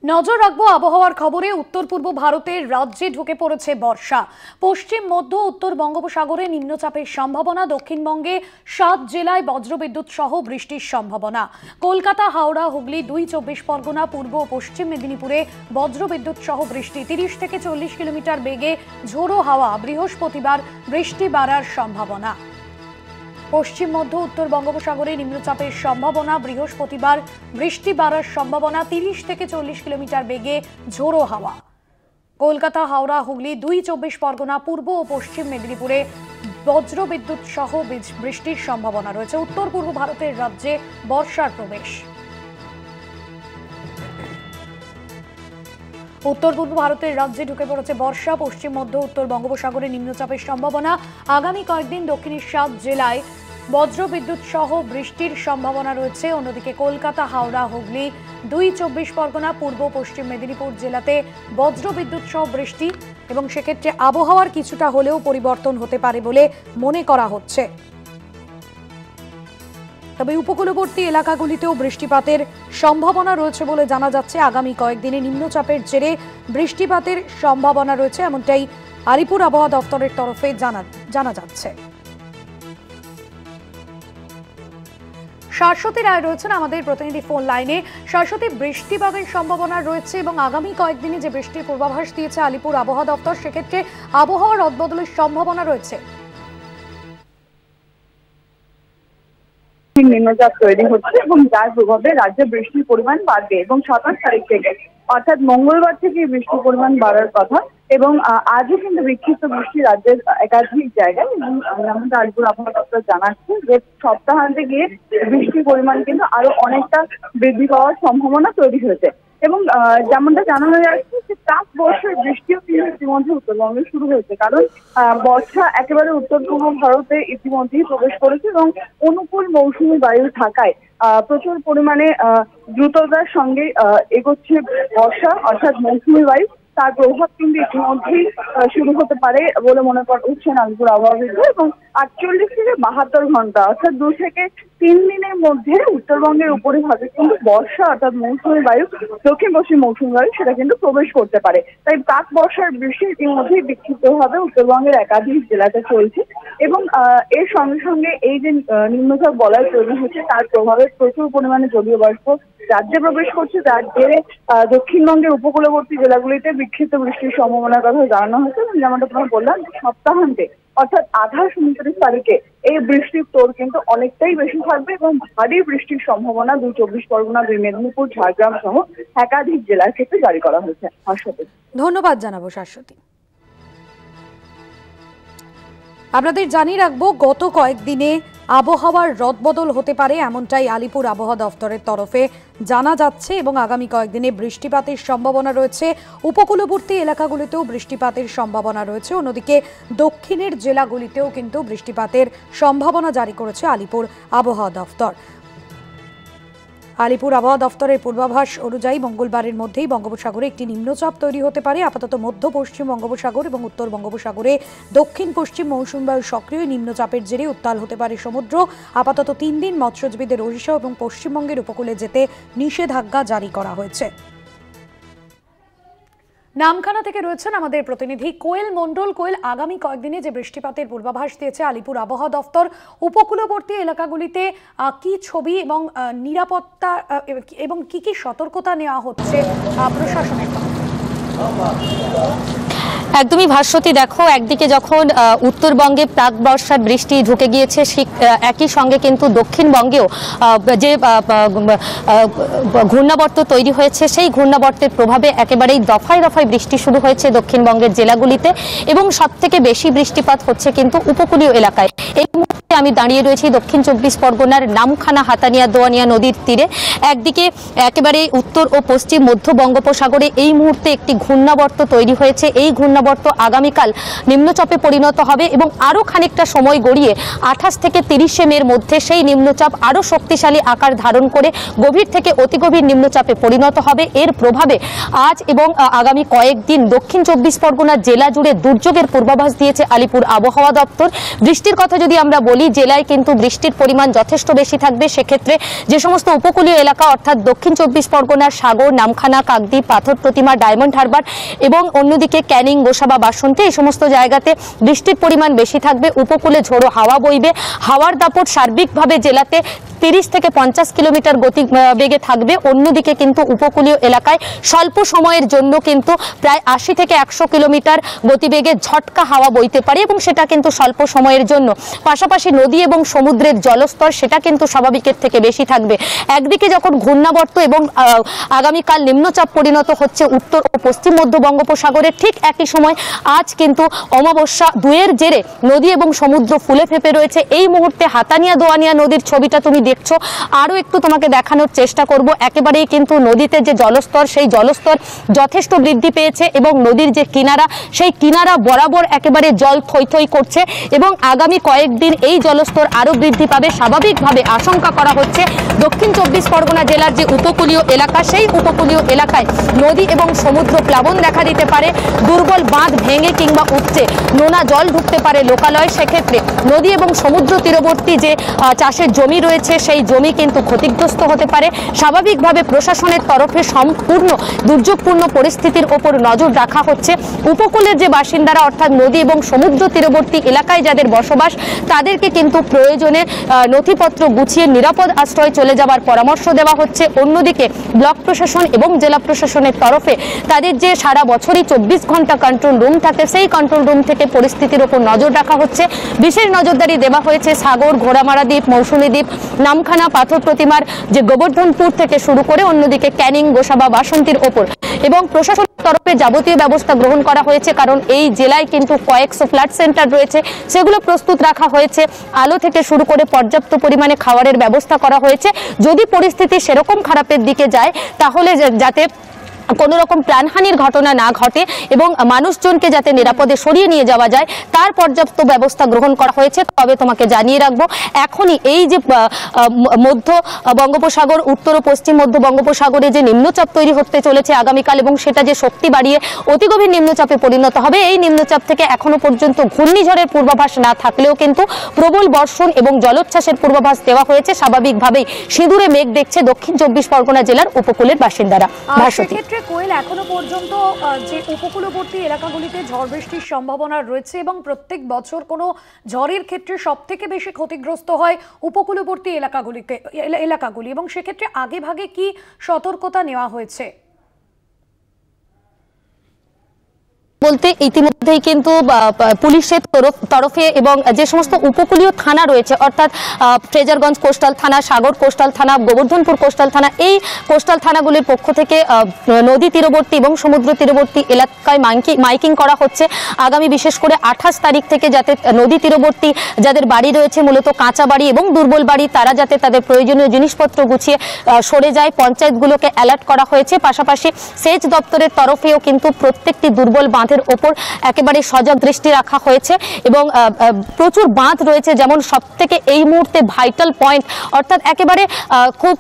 নজর রাখবো আবহাওয়ার খবরে। উত্তর পূর্ব ভারতের রাজ্যে ঢুকে পড়েছে বর্ষা। পশ্চিম মধ্য উত্তর বঙ্গোপসাগরে নিম্নচাপের সম্ভাবনা। দক্ষিণবঙ্গে 7 জেলায় বজ্রবিদ্যুৎ সহ বৃষ্টির সম্ভাবনা। কলকাতা, হাওড়া, হুগলি, 2 চব্বিশ পরগনা, পূর্ব ও পশ্চিম মেদিনীপুরে বজ্রবিদ্যুৎ সহ বৃষ্টি। 30 থেকে 40 কিলোমিটার বেগে ঝোড়ো হাওয়া। বৃহস্পতিবার বৃষ্টি বাড়ার সম্ভাবনা। পশ্চিম মধ্য উত্তর বঙ্গোপসাগরে নিম্নচাপের সম্ভাবনা। বৃহস্পতিবার বৃষ্টি বাড়ার সম্ভাবনা। 30 থেকে 40 কিলোমিটার বেগে ঝোড়ো হাওয়া। কলকাতা, হাওড়া, হুগলি, 2 চব্বিশ পরগনা, পূর্ব ও পশ্চিম মেদিনীপুরে বজ্রবিদ্যুৎ সহ বৃষ্টির সম্ভাবনা রয়েছে। উত্তর পূর্ব ভারতের রাজ্যে বর্ষার প্রবেশ। উত্তর পূর্ব ভারতের রাজ্যে ঢুকে পড়েছে বর্ষা। পশ্চিম মধ্য উত্তর বঙ্গোপসাগরে নিম্নচাপের সম্ভাবনা। আগামী কয়েকদিন দক্ষিণের 7 জেলায় বজ্রবিদ্যুৎ সহ বৃষ্টির সম্ভাবনা রয়েছে। অন্যদিকে কলকাতা, হাওড়া, হুগলি, 2 চব্বিশ পরগনা, পূর্ব পশ্চিম মেদিনীপুর জেলাতে বজ্রবিদ্যুৎ সহ বৃষ্টি এবং সেক্ষেত্রে আবহাওয়ার কিছুটা হলেও পরিবর্তন হতে পারে বলে মনে করা হচ্ছে। তবে উপকূলবর্তী এলাকাগুলিতেও বৃষ্টিপাতের সম্ভাবনা রয়েছে বলে জানা যাচ্ছে। আগামী কয়েকদিনে নিম্নচাপের জেরে বৃষ্টিপাতের সম্ভাবনা রয়েছে, এমনটাই আলিপুর আবহাওয়া দফতরের তরফে জানা যাচ্ছে। শাশ্বতী রায় রয়েছেন আমাদের প্রতিনিধি ফোন লাইনে। শাশ্বতী, বৃষ্টিপাতের সম্ভাবনা রয়েছে এবং আগামী কয়েকদিনে যে বৃষ্টির পূর্বাভাস দিয়েছে আলিপুর আবহাওয়া দফতর, সেক্ষেত্রে আবহাওয়ার রদবদলের সম্ভাবনা রয়েছে। নিম্নচাপ তৈরি হচ্ছে এবং যার প্রভাবে রাজ্যে বৃষ্টির পরিমাণ বাড়বে এবং 27 তারিখ থেকে অর্থাৎ মঙ্গলবার থেকে বৃষ্টির পরিমাণ বাড়ার কথা। এবং আজও কিন্তু বিক্ষিপ্ত বৃষ্টি রাজ্যের একাধিক জায়গায় এবং যেমনটা আলিপুর আবহাওয়া দপ্তর জানাচ্ছে যে সপ্তাহান্তে গিয়ে বৃষ্টির পরিমাণ কিন্তু আরো অনেকটা বৃদ্ধি পাওয়ার সম্ভাবনা তৈরি হয়েছে। এবং যেমনটা জানানো যাচ্ছে যে প্রাক বর্ষার বৃষ্টিও কিন্তু ইতিমধ্যে উত্তরবঙ্গে শুরু হয়েছে, কারণ বর্ষা একেবারে উত্তর পূর্ব ভারতে ইতিমধ্যেই প্রবেশ করেছে এবং অনুকূল মৌসুমী বায়ু থাকায় প্রচুর পরিমাণে দ্রুততার সঙ্গে এগোচ্ছে বর্ষা অর্থাৎ মৌসুমী বায়ু। তার প্রভাব কিন্তু ইতিমধ্যেই শুরু হতে পারে বলে মনে করছেন আলিপুর আবহাওয়াবিদ। এবং 48 থেকে 72 ঘন্টা অর্থাৎ 2 থেকে 3 দিনের মধ্যে উত্তরবঙ্গের উপরিভাগে কিন্তু বর্ষা অর্থাৎ মৌসুমী বায়ু, দক্ষিণ পশ্চিম মৌসুমী বায়ু সেটা কিন্তু প্রবেশ করতে পারে। তাই প্রাক বর্ষার বৃষ্টি ইতিমধ্যেই বিক্ষিপ্তভাবে উত্তরবঙ্গের একাধিক জেলাতে চলছে এবং এর সঙ্গে সঙ্গে এই যে নিম্নচাপ বলয় তৈরি হচ্ছে তার প্রভাবে প্রচুর পরিমাণে জলীয় বাষ্প রাজ্যে প্রবেশ করছে, যার জেরে দক্ষিণবঙ্গের উপকূলবর্তী জেলাগুলিতে বিক্ষিপ্ত বৃষ্টির সম্ভাবনার কথা জানানো হয়েছে। যেমনটা তোমার বললাম, সপ্তাহান্তে অর্থাৎ 28-29 তারিখে এই বৃষ্টির তোড় কিন্তু অনেকটাই বেশি থাকবে এবং ভারী বৃষ্টির সম্ভাবনা 2 চব্বিশ পরগনা, 2 মেদিনীপুর, ঝাড়গ্রাম সহ একাধিক জেলার ক্ষেত্রে জারি করা হয়েছে। শাশ্বতী, ধন্যবাদ জানাবো শাশ্বতী। আপনাদের জানিয়ে রাখবো, গত কয়েকদিনে আবহাওয়ার রদবদল হতে পারে এমনটাই আলিপুর আবহাওয়া দফতরের তরফে জানা যাচ্ছে এবং আগামী কয়েকদিনে বৃষ্টিপাতের সম্ভাবনা রয়েছে। উপকূলবর্তী এলাকাগুলিতেও বৃষ্টিপাতের সম্ভাবনা রয়েছে। অন্যদিকে দক্ষিণের জেলাগুলিতেও কিন্তু বৃষ্টিপাতের সম্ভাবনা জারি করেছে আলিপুর আবহাওয়া দফতর। আলিপুর আবহাওয়া দফতরের পূর্বাভাস অনুযায়ী মঙ্গলবারের মধ্যেই বঙ্গোপসাগরে একটি নিম্নচাপ তৈরি হতে পারে। আপাতত মধ্য পশ্চিম বঙ্গোপসাগর এবং উত্তর বঙ্গোপসাগরে দক্ষিণ পশ্চিম মৌসুমী বায়ু সক্রিয়। নিম্নচাপের জেরে উত্তাল হতে পারে সমুদ্র। আপাতত 3 দিন মৎস্যজীবীদের ওড়িশা এবং পশ্চিমবঙ্গের উপকূলে যেতে নিষেধাজ্ঞা জারি করা হয়েছে। নামখানা থেকে রয়েছেন আমাদের প্রতিনিধি কোয়েল মণ্ডল। কোয়েল, আগামী কয়েকদিনে যে বৃষ্টিপাতের পূর্বাভাস দিয়েছে আলিপুর আবহাওয়া দফতর, উপকূলবর্তী এলাকাগুলিতে কি ছবি এবং নিরাপত্তা এবং কি কি সতর্কতা নেওয়া হচ্ছে প্রশাসনের তরফে? একদমই ভাস্বতী, দেখো একদিকে যখন উত্তরবঙ্গে প্রাক বর্ষার বৃষ্টি ঢুকে গিয়েছে, একই সঙ্গে কিন্তু দক্ষিণবঙ্গেও যে ঘূর্ণাবর্ত তৈরি হয়েছে সেই ঘূর্ণাবর্তের প্রভাবে একেবারেই দফায় দফায় বৃষ্টি শুরু হয়েছে দক্ষিণবঙ্গের জেলাগুলিতে এবং সবথেকে বেশি বৃষ্টিপাত হচ্ছে কিন্তু উপকূলীয় এলাকায়। এই মুহূর্তে আমি দাঁড়িয়ে রয়েছি দক্ষিণ চব্বিশ পরগনার নামখানা হাতানিয়া দোয়ানিয়া নদীর তীরে। একদিকে একেবারে উত্তর ও পশ্চিম মধ্য বঙ্গোপসাগরে এই মুহূর্তে একটি ঘূর্ণাবর্ত তৈরি হয়েছে। এই ঘূর্ণাবর্ত আগামীকাল নিম্নচাপে পরিণত হবে এবং আরও খানিকটা সময় গড়িয়ে 28 থেকে 30 মের মধ্যে সেই নিম্নচাপ আরও শক্তিশালী আকার ধারণ করে গভীর থেকে অতি গভীর নিম্নচাপে পরিণত হবে। এর প্রভাবে আজ এবং আগামী কয়েকদিন দক্ষিণ 24 পরগনা জেলা জুড়ে দুর্যোগের পূর্বাভাস দিয়েছে আলিপুর আবহাওয়া দপ্তর। বৃষ্টির কথা যদি আমরা বলি, জেলায় কিন্তু বৃষ্টির পরিমাণ যথেষ্ট বেশি থাকবে। সেক্ষেত্রে যে সমস্ত উপকূলীয় এলাকা অর্থাৎ দক্ষিণ 24 পরগনার সাগর, নামখানা, কাকদ্বীপ, পাথর প্রতিমা, ডায়মন্ড হারবার এবং অন্যদিকে ক্যানিং, গোসাবা, বাসন্তী এই সমস্ত জায়গাতে বৃষ্টির পরিমাণ বেশি থাকবে। উপকূলে ঝোড়ো হাওয়া বইবে। হাওয়ার দাপট সার্বিকভাবে জেলাতে 30 থেকে 50 কিলোমিটার গতিবেগে থাকবে। অন্যদিকে কিন্তু উপকূলীয় এলাকায় স্বল্প সময়ের জন্য কিন্তু প্রায় 80 থেকে 100 কিলোমিটার গতিবেগে ঝটকা হাওয়া বইতে পারে এবং সেটা কিন্তু স্বল্প সময়ের জন্য। পাশাপাশি নদী এবং সমুদ্রের জলস্তর সেটা কিন্তু স্বাভাবিকের থেকে বেশি থাকবে। একদিকে যখন ঘূর্ণাবর্ত এবং আগামীকাল নিম্নচাপ পরিণত হচ্ছে উত্তর ও পশ্চিম মধ্য বঙ্গোপসাগরে, ঠিক একই সময় আজ কিন্তু অমাবস্যা, দুয়ের জেরে নদী এবং সমুদ্র ফুলে ফেপে রয়েছে। এই মুহূর্তে হাতানিয়া দোয়ানিয়া নদীর ছবিটা তুমি দেখছো, আরও একটু তোমাকে দেখানোর চেষ্টা করব। একেবারেই কিন্তু নদীতে যে জলস্তর সেই জলস্তর যথেষ্ট বৃদ্ধি পেয়েছে এবং নদীর যে কিনারা সেই কিনারা বরাবর একেবারে জল থই থই করছে এবং আগামী কয়েকদিন এই জলস্তর আরও বৃদ্ধি পাবে। স্বাভাবিকভাবে আশঙ্কা করা হচ্ছে দক্ষিণ 24 পরগনা জেলার যে উপকূলীয় এলাকা সেই উপকূলীয় এলাকায় নদী এবং সমুদ্র প্লাবন দেখা দিতে পারে। দুর্বল বাঁধ ভেঙে কিংবা উপচে নোনা জল ঢুকতে পারে লোকালয়। সেক্ষেত্রে নদী এবং সমুদ্র তীরবর্তী যে চাষের জমি রয়েছে সেই জমি কিন্তু ক্ষতিগ্রস্ত হতে পারে। স্বাভাবিকভাবে প্রশাসনের তরফে সম্পূর্ণ দুর্যোগপূর্ণ পরিস্থিতির ওপর নজর রাখা হচ্ছে। উপকূলের যে বাসিন্দারা অর্থাৎ নদী এবং সমুদ্র তীরবর্তী এলাকায় যাদের বসবাস তাদেরকে কিন্তু প্রয়োজনে নথিপত্র গুছিয়ে নিরাপদ আশ্রয়ে চলে যাওয়ার পরামর্শ দেওয়া হচ্ছে। অন্যদিকে ব্লক প্রশাসন এবং জেলা প্রশাসনের তরফে তাদের যে সারা বছরই 24 ঘন্টা কন্ট্রোল রুম থাকে সেই কন্ট্রোল রুম থেকে পরিস্থিতির ওপর নজর রাখা হচ্ছে। বিশেষ নজরদারি দেওয়া হয়েছে সাগর, ঘোড়ামারা দ্বীপ, মৌসুমী দ্বীপ, নামখানা, পাথর প্রতিমার যে গোবর্ধনপুর থেকে শুরু করে অন্যদিকে ক্যানিং, গোসাবা, বাসন্তীর ওপর এবং প্রশাসনের তরফে যাবতীয় ব্যবস্থা গ্রহণ করা হয়েছে। কারণ এই জেলায় কিন্তু কয়েকশো ফ্ল্যাট সেন্টার রয়েছে, সেগুলো প্রস্তুত রাখা হয়েছে। আলো থেকে শুরু করে পর্যাপ্ত পরিমাণে খাবারের ব্যবস্থা করা হয়েছে। যদি পরিস্থিতি সেরকম খারাপের দিকে যায় তাহলে যাতে কোনো রকম প্রাণহানির ঘটনা না ঘটে এবং মানুষজনকে যাতে নিরাপদে সরিয়ে নিয়ে যাওয়া যায় তার পর্যাপ্ত ব্যবস্থা গ্রহণ করা হয়েছে। তবে তোমাকে জানিয়ে রাখবো, এখনই এই যে মধ্য বঙ্গোপসাগর, উত্তর ও পশ্চিম মধ্য বঙ্গোপসাগরে যে নিম্নচাপ তৈরি হতে চলেছে আগামীকাল এবং সেটা যে শক্তি বাড়িয়ে অতি গভীর নিম্নচাপে পরিণত হবে, এই নিম্নচাপ থেকে এখনো পর্যন্ত ঘূর্ণিঝড়ের পূর্বাভাস না থাকলেও কিন্তু প্রবল বর্ষণ এবং জলোচ্ছ্বাসের পূর্বাভাস দেওয়া হয়েছে। স্বাভাবিকভাবেই সিঁদুরে মেঘ দেখছে দক্ষিণ 24 পরগনা জেলার উপকূলের বাসিন্দারা। কোয়েল, এখনো পর্যন্ত যে উপকূলবর্তী এলাকাগুলিতে ঝড় বৃষ্টির সম্ভাবনা রয়েছে এবং প্রত্যেক বছর কোনো ঝড়ের ক্ষেত্রে সবথেকে বেশি ক্ষতিগ্রস্ত হয় উপকূলবর্তী এলাকাগুলি এবং সেক্ষেত্রে আগেভাগে কি সতর্কতা নেওয়া হয়েছে? বলতে ইতিমধ্যেই কিন্তু পুলিশের তরফে এবং যে সমস্ত উপকূলীয় থানা রয়েছে অর্থাৎ ফ্রেজারগঞ্জ কোস্টাল থানা, সাগর কোস্টাল থানা, গোবর্ধনপুর কোস্টাল থানা, এই কোস্টাল থানাগুলির পক্ষ থেকে নদী তীরবর্তী এবং সমুদ্র তীরবর্তী এলাকায় মাইকিং করা হচ্ছে। আগামী বিশেষ করে 28 তারিখ থেকে যাতে নদী তীরবর্তী যাদের বাড়ি রয়েছে, মূলত কাঁচা বাড়ি এবং দুর্বল বাড়ি, তারা যাতে তাদের প্রয়োজনীয় জিনিসপত্র গুছিয়ে সরে যায়, পঞ্চায়েতগুলোকে অ্যালার্ট করা হয়েছে। পাশাপাশি সেচ দপ্তরের তরফেও কিন্তু প্রত্যেকটি দুর্বল বাঁধ ওপর একেবারে সজাগ দৃষ্টি রাখা হয়েছে এবং প্রচুর বাঁধ রয়েছে, যেমন সবথেকে এই মুহূর্তে ভাইটাল পয়েন্ট অর্থাৎ একেবারে খুব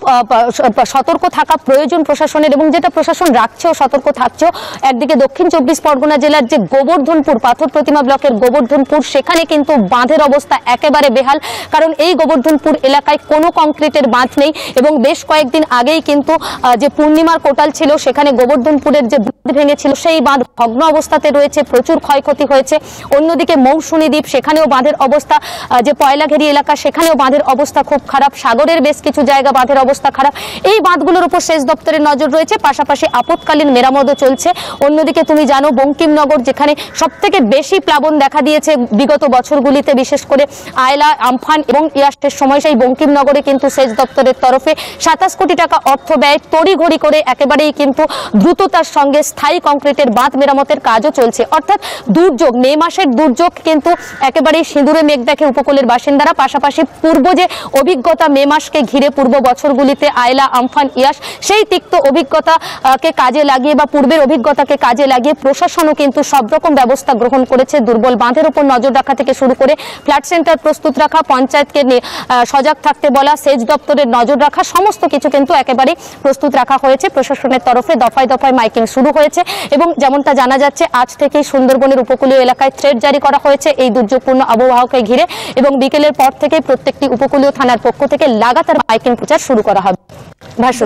সতর্ক থাকা প্রয়োজন প্রশাসনের এবং যেটা প্রশাসন রাখছেও, সতর্ক থাকছেও। একদিকে দক্ষিণ 24 পরগনা জেলার যে গোবর্ধনপুর, পাথর প্রতিমা ব্লকের গোবর্ধনপুর, সেখানে কিন্তু বাঁধের অবস্থা একেবারে বেহাল। কারণ এই গোবর্ধনপুর এলাকায় কোনো কংক্রিটের বাঁধ নেই এবং বেশ কয়েকদিন আগেই কিন্তু যে পূর্ণিমার কোটাল ছিল সেখানে গোবর্ধনপুরের যে বাঁধ ভেঙেছিল সেই বাঁধ ভগ্ন অবস্থাতে রয়েছে, প্রচুর ক্ষয়ক্ষতি হয়েছে। অন্যদিকে মৌসুমী দ্বীপ, সেখানেও বাঁধের অবস্থা, যে পয়লাঘেরি এলাকা সেখানেও বাঁধের অবস্থা খুব খারাপ। সাগরের বেশ কিছু জায়গা বাঁধের অবস্থা খারাপ। এই বাঁধগুলোর উপর সেচ দপ্তরের নজর রয়েছে, পাশাপাশি আপৎকালীন মেরামতও চলছে। অন্যদিকে তুমি জানো বঙ্কিমনগর, যেখানে সবথেকে বেশি প্লাবন দেখা দিয়েছে বিগত বছরগুলিতে, বিশেষ করে আয়লা, আমফান এবং ইয়াসের সময়, সেই বঙ্কিমনগরে কিন্তু সেচ দপ্তরের তরফে 27 কোটি টাকা অর্থ ব্যয় তড়িঘড়ি করে একেবারেই কিন্তু দ্রুততার সঙ্গে স্থায়ী কংক্রিটের বাঁধ মেরামতের কাজও চলছে। অর্থাৎ দুর্যোগ, মে মাসের দুর্যোগ কিন্তু একেবারেই সিঁদুরে মেঘ দেখে উপকূলের বাসিন্দারা। পাশাপাশি পূর্ব যে অভিজ্ঞতা মে মাসকে ঘিরে পূর্ব বছরগুলিতে আয়লা, আমফান, ইয়াস, সেই তিক্ত অভিজ্ঞতাকে কাজে লাগিয়ে বা পূর্বের অভিজ্ঞতাকে কাজে লাগিয়ে প্রশাসনও কিন্তু সব রকম ব্যবস্থা গ্রহণ করেছে। দুর্বল বাঁধের উপর নজর রাখা থেকে শুরু করে ফ্ল্যাট সেন্টার প্রস্তুত রাখা, পঞ্চায়েতকে সজাগ থাকতে বলা, সেচ দপ্তরের নজর রাখা, সমস্ত কিছু কিন্তু একেবারেই প্রস্তুত রাখা হয়েছে প্রশাসনের তরফে। দফায় দফায় মাইকিং শুরু হয়েছে এবং যেমনটা জানা যাচ্ছে আজ থেকেই সুন্দরবনের উপকূলীয় এলাকায় থ্রেড জারি করা হয়েছে এই দুর্যোগপূর্ণ আবহাওয়াকে ঘিরে এবং বিকেলের পর থেকে প্রত্যেকটি উপকূলীয় থানার পক্ষ থেকে লাগাতার মাইকিং প্রচার শুরু করা হবে।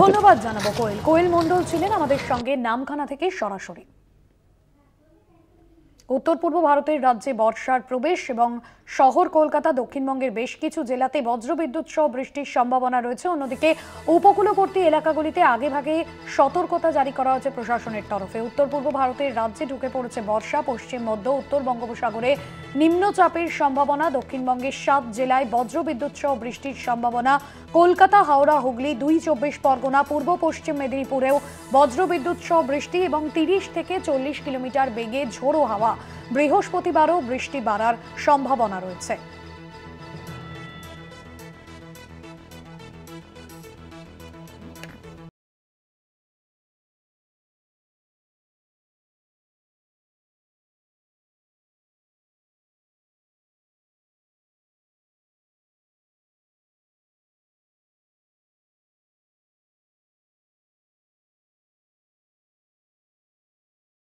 ধন্যবাদ জানাবো কোয়েল। কোয়েল মণ্ডল ছিলেন আমাদের সঙ্গে নামখানা থেকে সরাসরি। উত্তর পূর্ব ভারতের রাজ্যে বর্ষার প্রবেশ এবং শহর কলকাতা, দক্ষিণবঙ্গের বেশ কিছু জেলাতে বজ্রবিদ্যুৎ সহ বৃষ্টির সম্ভাবনা রয়েছে। অন্যদিকে উপকূলবর্তী এলাকাগুলিতে আগেভাগে সতর্কতা জারি করা হয়েছে প্রশাসনের তরফে। উত্তর পূর্ব ভারতের রাজ্যে ঢুকে পড়েছে বর্ষা। পশ্চিম মধ্য উত্তর বঙ্গোপসাগরে নিম্নচাপের সম্ভাবনা। দক্ষিণবঙ্গের 7 জেলায় বজ্রবিদ্যুৎ সহ বৃষ্টির সম্ভাবনা। কলকাতা, হাওড়া, হুগলি, 2 চব্বিশ পরগনা, পূর্ব পশ্চিম মেদিনীপুরেও বজ্রবিদ্যুৎ সহ বৃষ্টি এবং 30 থেকে 40 কিলোমিটার বেগে ঝোড়ো হাওয়া। বৃহস্পতিবারও বৃষ্টি বাড়ার সম্ভাবনা রয়েছে।